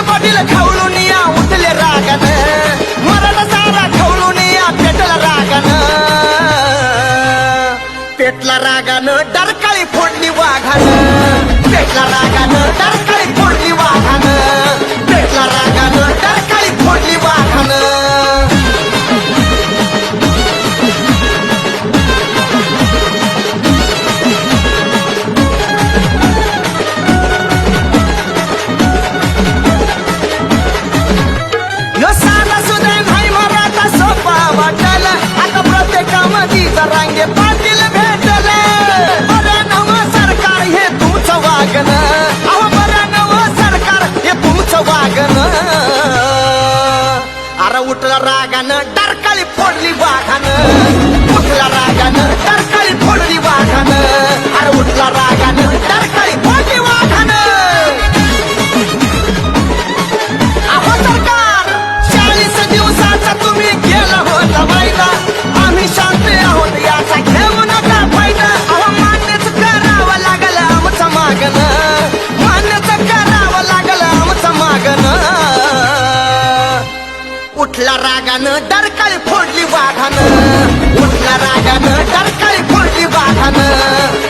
पाटील खवळून या उठले रागानं मराठा सारा खवळून या पेटला रागानं पेटला रागानं डरकाळी फोडली वाघानं पेटला रागानं डरकाळी फोडली वाघानं पेटला रागानं डरकाळी फोडली वाघानं यो साधा सुद्धा नाही मराठा सोपा वाटल आता प्रत्येकामध्ये जरांगे पाटील भेटल बरं नव सरकार हे तुमचं वागणं अहो बरं नव सरकार हे तुमचं वागणं अरे उठला रागानं डरकाळी फोडली वाघानं उठला रागानं डरकाळी फोडली वाघानं अरे उठला रागानं डरकाळी फोडली वाघानं अहो सरकार 40 दिवसाचा तुम्ही गेला होता वायदा आम्ही शांत आहोत याचा घेऊ नका फायदा अहो मान्यच करावं लागलं आमचं मागणं मान्यच करावं लागलं आमचं मागणं उठला रागानं डरकाळी फोडली वाघानं उठला रागानं डरकाळी फोडली वाघानं